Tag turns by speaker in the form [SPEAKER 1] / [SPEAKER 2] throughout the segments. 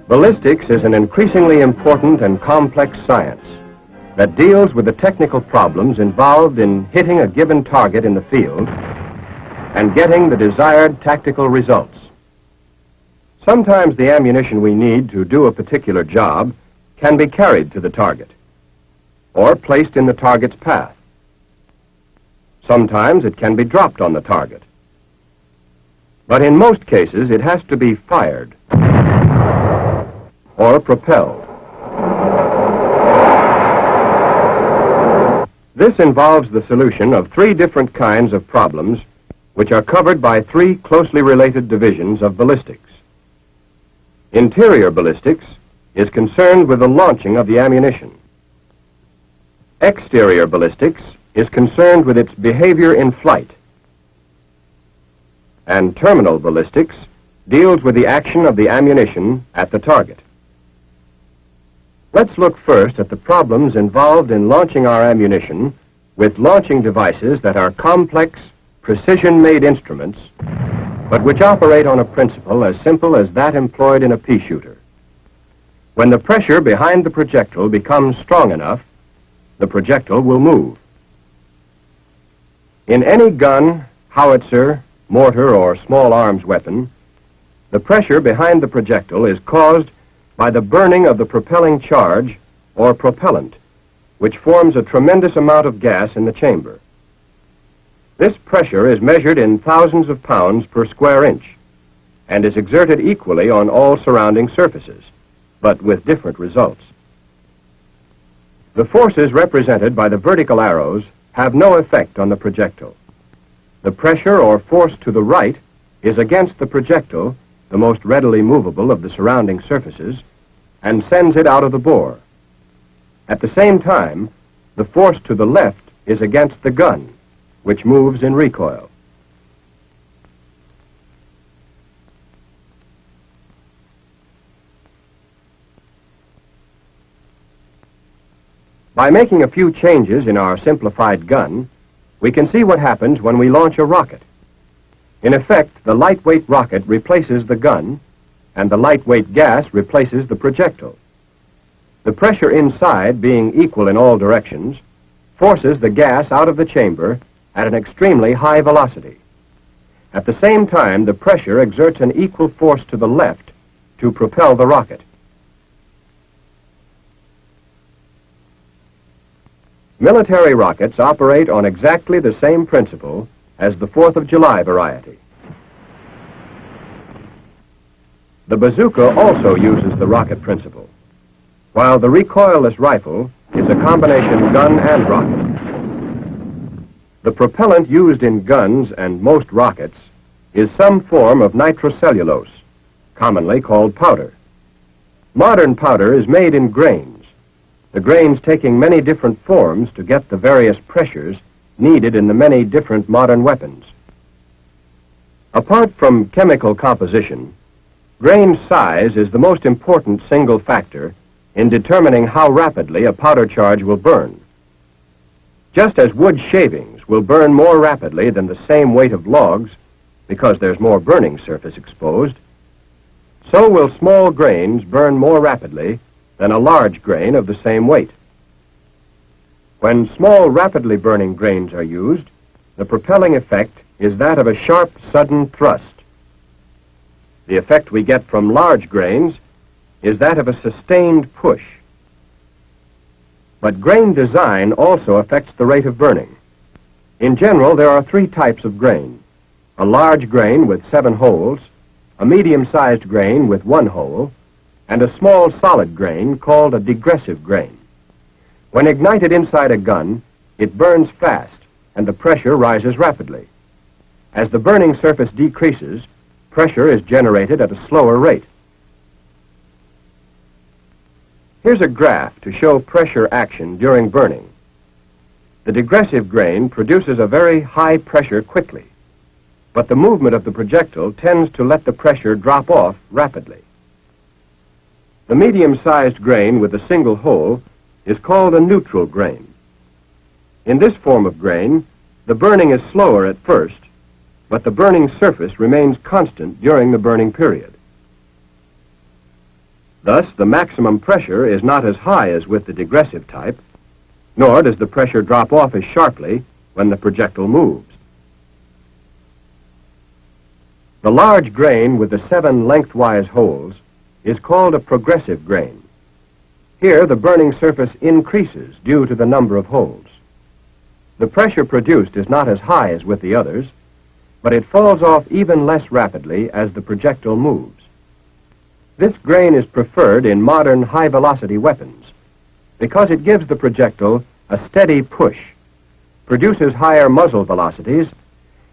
[SPEAKER 1] Ballistics is an increasingly important and complex science that deals with the technical problems involved in hitting a given target in the field and getting the desired tactical results. Sometimes the ammunition we need to do a particular job can be carried to the target or placed in the target's path. Sometimes it can be dropped on the target. But in most cases, it has to be fired or propelled. This involves the solution of three different kinds of problems which are covered by three closely related divisions of ballistics. Interior ballistics is concerned with the launching of the ammunition. Exterior ballistics is concerned with its behavior in flight. And terminal ballistics deals with the action of the ammunition at the target. Let's look first at the problems involved in launching our ammunition with launching devices that are complex, precision-made instruments, but which operate on a principle as simple as that employed in a pea shooter. When the pressure behind the projectile becomes strong enough, the projectile will move. In any gun, howitzer, mortar, or small arms weapon, the pressure behind the projectile is caused by the burning of the propelling charge or propellant, which forms a tremendous amount of gas in the chamber. This pressure is measured in thousands of pounds per square inch and is exerted equally on all surrounding surfaces, but with different results. The forces represented by the vertical arrows have no effect on the projectile. The pressure or force to the right is against the projectile, the most readily movable of the surrounding surfaces, and sends it out of the bore. At the same time, the force to the left is against the gun, which moves in recoil. By making a few changes in our simplified gun, we can see what happens when we launch a rocket. In effect, the lightweight rocket replaces the gun, and the lightweight gas replaces the projectile. The pressure inside, being equal in all directions, forces the gas out of the chamber at an extremely high velocity. At the same time, the pressure exerts an equal force to the left to propel the rocket. Military rockets operate on exactly the same principle as the 4th of July variety. The bazooka also uses the rocket principle, while the recoilless rifle is a combination gun and rocket. The propellant used in guns and most rockets is some form of nitrocellulose, commonly called powder. Modern powder is made in grains, the grains taking many different forms to get the various pressures needed in the many different modern weapons. Apart from chemical composition, grain size is the most important single factor in determining how rapidly a powder charge will burn. Just as wood shavings will burn more rapidly than the same weight of logs because there's more burning surface exposed, so will small grains burn more rapidly than a large grain of the same weight. When small, rapidly burning grains are used, the propelling effect is that of a sharp, sudden thrust. The effect we get from large grains is that of a sustained push. But grain design also affects the rate of burning. In general, there are three types of grain: a large grain with 7 holes, a medium-sized grain with 1 hole, and a small solid grain called a degressive grain. When ignited inside a gun, it burns fast and the pressure rises rapidly. As the burning surface decreases, pressure is generated at a slower rate. Here's a graph to show pressure action during burning. The degressive grain produces a very high pressure quickly, but the movement of the projectile tends to let the pressure drop off rapidly. The medium-sized grain with a single hole is called a neutral grain. In this form of grain, the burning is slower at first, but the burning surface remains constant during the burning period. Thus, the maximum pressure is not as high as with the digressive type, nor does the pressure drop off as sharply when the projectile moves. The large grain with the 7 lengthwise holes is called a progressive grain. Here, the burning surface increases due to the number of holes. The pressure produced is not as high as with the others, but it falls off even less rapidly as the projectile moves. This grain is preferred in modern high-velocity weapons because it gives the projectile a steady push, produces higher muzzle velocities,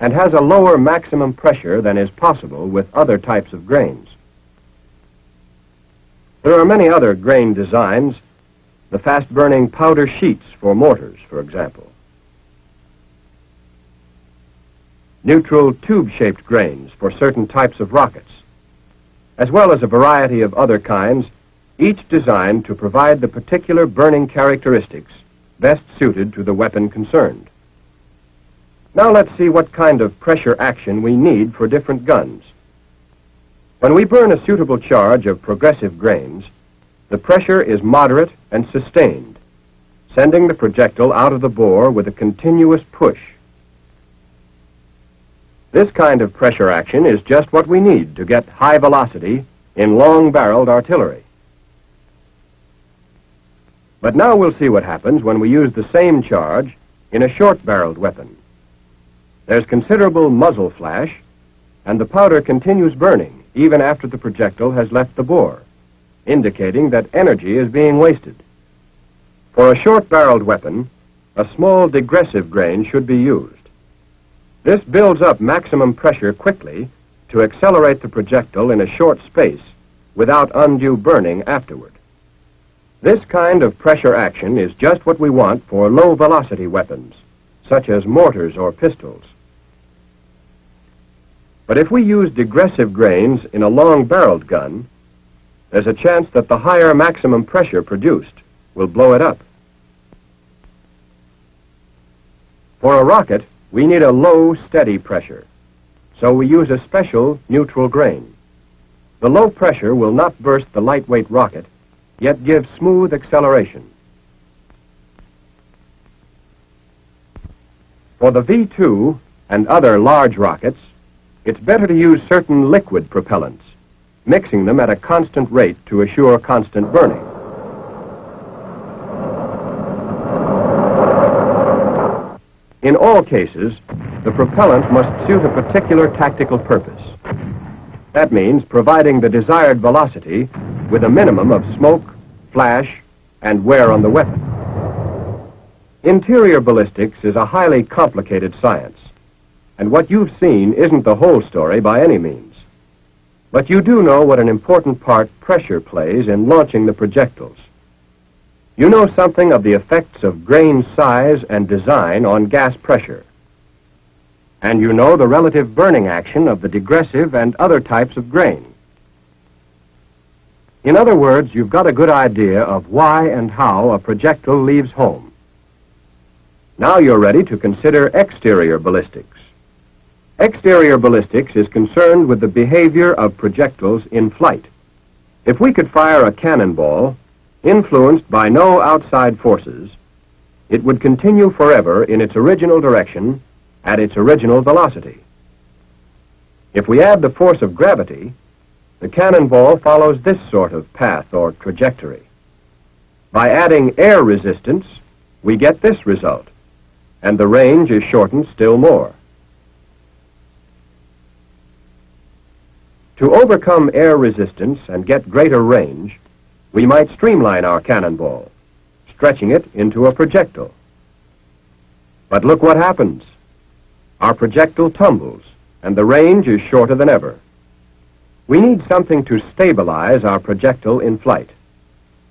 [SPEAKER 1] and has a lower maximum pressure than is possible with other types of grains. There are many other grain designs, the fast-burning powder sheets for mortars, for example. Neutral tube-shaped grains for certain types of rockets, as well as a variety of other kinds, each designed to provide the particular burning characteristics best suited to the weapon concerned. Now let's see what kind of pressure action we need for different guns. When we burn a suitable charge of progressive grains, the pressure is moderate and sustained, sending the projectile out of the bore with a continuous push. This kind of pressure action is just what we need to get high velocity in long-barreled artillery. But now we'll see what happens when we use the same charge in a short-barreled weapon. There's considerable muzzle flash, and the powder continues burning even after the projectile has left the bore, indicating that energy is being wasted. For a short-barreled weapon, a small digressive grain should be used. This builds up maximum pressure quickly to accelerate the projectile in a short space without undue burning afterward. This kind of pressure action is just what we want for low-velocity weapons, such as mortars or pistols. But if we use digressive grains in a long-barreled gun, there's a chance that the higher maximum pressure produced will blow it up. For a rocket, we need a low, steady pressure, so we use a special neutral grain. The low pressure will not burst the lightweight rocket, yet give smooth acceleration. For the V-2 and other large rockets, it's better to use certain liquid propellants, mixing them at a constant rate to assure constant burning. In all cases, the propellant must suit a particular tactical purpose. That means providing the desired velocity with a minimum of smoke, flash, and wear on the weapon. Interior ballistics is a highly complicated science, and what you've seen isn't the whole story by any means. But you do know what an important part pressure plays in launching the projectiles. You know something of the effects of grain size and design on gas pressure. And you know the relative burning action of the digressive and other types of grain. In other words, you've got a good idea of why and how a projectile leaves home. Now you're ready to consider exterior ballistics. Exterior ballistics is concerned with the behavior of projectiles in flight. If we could fire a cannonball, influenced by no outside forces, it would continue forever in its original direction at its original velocity. If we add the force of gravity, the cannonball follows this sort of path or trajectory. By adding air resistance, we get this result, and the range is shortened still more. To overcome air resistance and get greater range, we might streamline our cannonball, stretching it into a projectile. But look what happens. Our projectile tumbles, and the range is shorter than ever. We need something to stabilize our projectile in flight.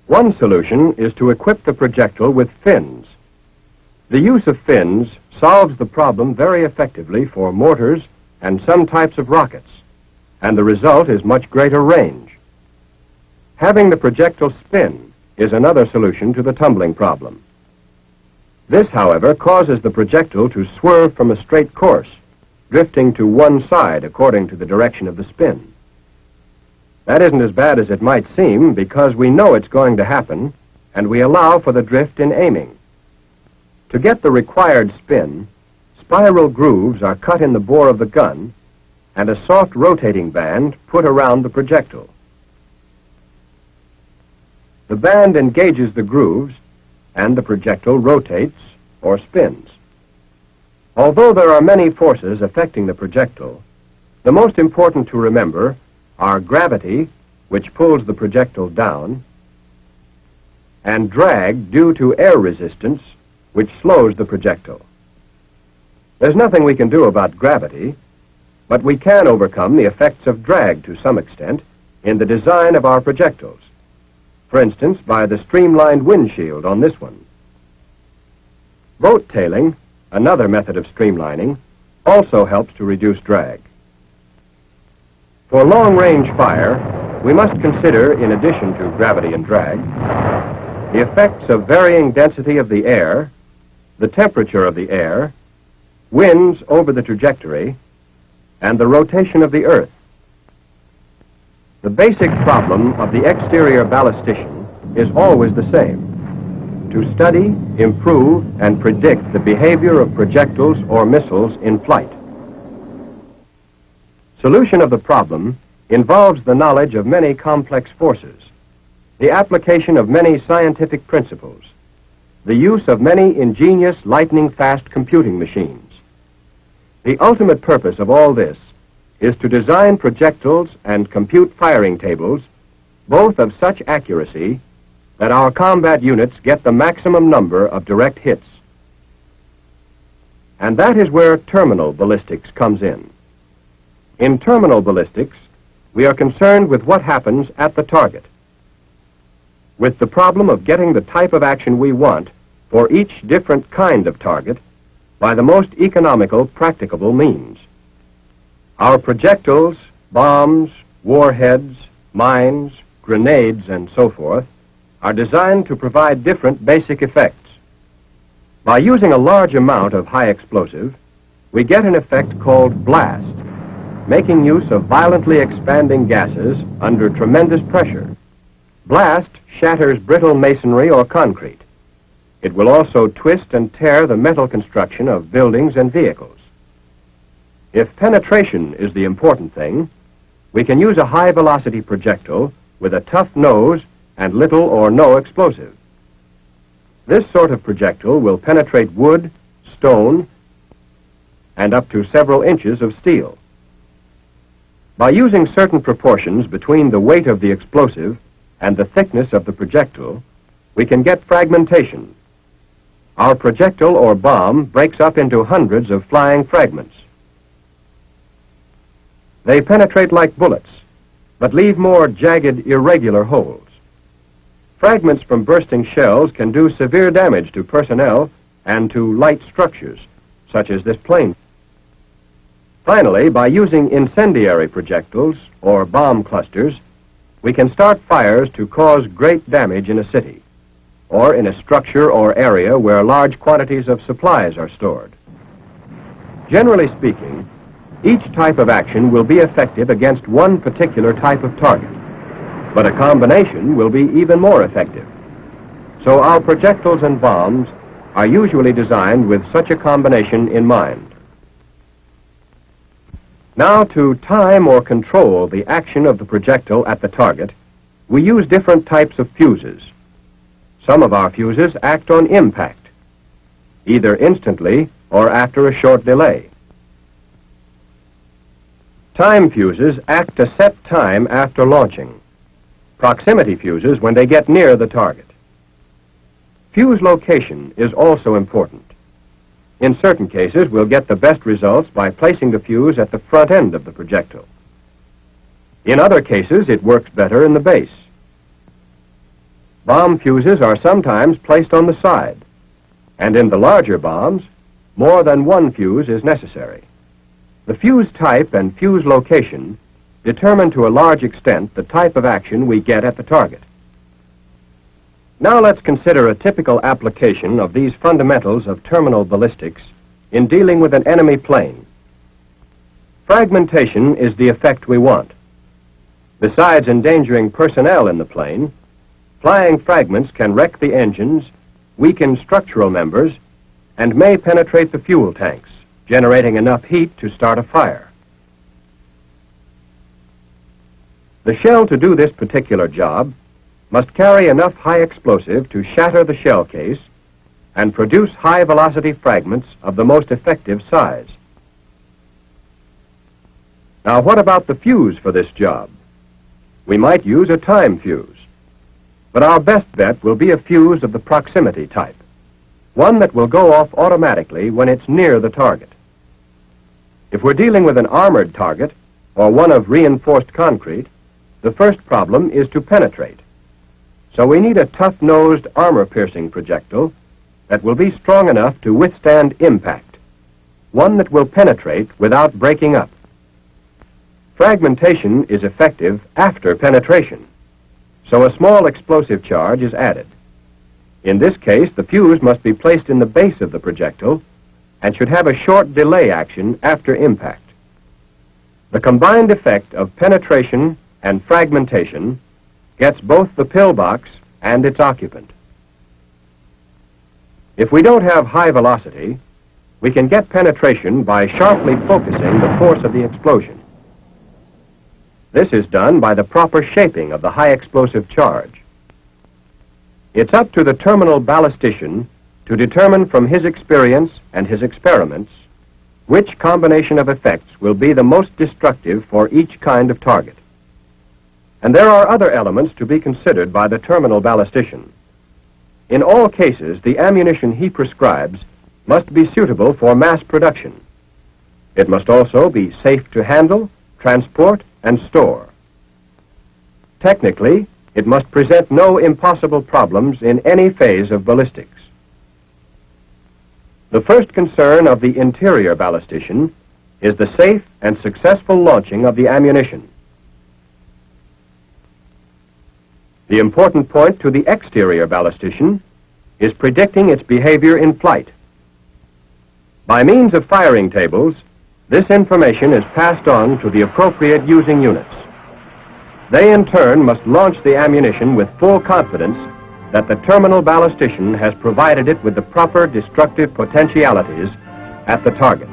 [SPEAKER 1] One solution is to equip the projectile with fins. The use of fins solves the problem very effectively for mortars and some types of rockets, and the result is much greater range. Having the projectile spin is another solution to the tumbling problem. This, however, causes the projectile to swerve from a straight course, drifting to one side according to the direction of the spin. That isn't as bad as it might seem because we know it's going to happen and we allow for the drift in aiming. To get the required spin, spiral grooves are cut in the bore of the gun and a soft rotating band put around the projectile. The band engages the grooves and the projectile rotates or spins. Although there are many forces affecting the projectile, the most important to remember are gravity, which pulls the projectile down, and drag due to air resistance, which slows the projectile. There's nothing we can do about gravity, but we can overcome the effects of drag to some extent in the design of our projectiles. For instance, by the streamlined windshield on this one. Boat tailing, another method of streamlining, also helps to reduce drag. For long-range fire, we must consider, in addition to gravity and drag, the effects of varying density of the air, the temperature of the air, winds over the trajectory, and the rotation of the Earth. The basic problem of the exterior ballistician is always the same: to study, improve, and predict the behavior of projectiles or missiles in flight. Solution of the problem involves the knowledge of many complex forces, the application of many scientific principles, the use of many ingenious lightning-fast computing machines. The ultimate purpose of all this is to design projectiles and compute firing tables, both of such accuracy that our combat units get the maximum number of direct hits. And that is where terminal ballistics comes in. In terminal ballistics, we are concerned with what happens at the target, with the problem of getting the type of action we want for each different kind of target by the most economical, practicable means. Our projectiles, bombs, warheads, mines, grenades, and so forth are designed to provide different basic effects. By using a large amount of high explosive, we get an effect called blast, making use of violently expanding gases under tremendous pressure. Blast shatters brittle masonry or concrete. It will also twist and tear the metal construction of buildings and vehicles. If penetration is the important thing, we can use a high-velocity projectile with a tough nose and little or no explosive. This sort of projectile will penetrate wood, stone, and up to several inches of steel. By using certain proportions between the weight of the explosive and the thickness of the projectile, we can get fragmentation. Our projectile or bomb breaks up into hundreds of flying fragments. They penetrate like bullets, but leave more jagged, irregular holes. Fragments from bursting shells can do severe damage to personnel and to light structures, such as this plane. Finally, by using incendiary projectiles or bomb clusters, we can start fires to cause great damage in a city, or in a structure or area where large quantities of supplies are stored. Generally speaking, each type of action will be effective against one particular type of target, but a combination will be even more effective. So our projectiles and bombs are usually designed with such a combination in mind. Now, to time or control the action of the projectile at the target, we use different types of fuses. Some of our fuses act on impact, either instantly or after a short delay. Time fuses act a set time after launching. Proximity fuses when they get near the target. Fuse location is also important. In certain cases, we'll get the best results by placing the fuse at the front end of the projectile. In other cases, it works better in the base. Bomb fuses are sometimes placed on the side, and in the larger bombs, more than one fuse is necessary. The fuse type and fuse location determine to a large extent the type of action we get at the target. Now let's consider a typical application of these fundamentals of terminal ballistics in dealing with an enemy plane. Fragmentation is the effect we want. Besides endangering personnel in the plane, flying fragments can wreck the engines, weaken structural members, and may penetrate the fuel tanks, generating enough heat to start a fire. The shell to do this particular job must carry enough high explosive to shatter the shell case and produce high-velocity fragments of the most effective size. Now, what about the fuse for this job? We might use a time fuse, but our best bet will be a fuse of the proximity type, one that will go off automatically when it's near the target. If we're dealing with an armored target or one of reinforced concrete, the first problem is to penetrate. So we need a tough-nosed armor-piercing projectile that will be strong enough to withstand impact, one that will penetrate without breaking up. Fragmentation is effective after penetration, so a small explosive charge is added. In this case, the fuse must be placed in the base of the projectile and should have a short delay action after impact. The combined effect of penetration and fragmentation gets both the pillbox and its occupant. If we don't have high velocity, we can get penetration by sharply focusing the force of the explosion. This is done by the proper shaping of the high explosive charge. It's up to the terminal ballistician to determine from his experience and his experiments which combination of effects will be the most destructive for each kind of target. And there are other elements to be considered by the terminal ballistician. In all cases, the ammunition he prescribes must be suitable for mass production. It must also be safe to handle, transport, and store. Technically, it must present no impossible problems in any phase of ballistics. The first concern of the interior ballistician is the safe and successful launching of the ammunition. The important point to the exterior ballistician is predicting its behavior in flight. By means of firing tables, this information is passed on to the appropriate using units. They in turn must launch the ammunition with full confidence that the terminal ballistician has provided it with the proper destructive potentialities at the target.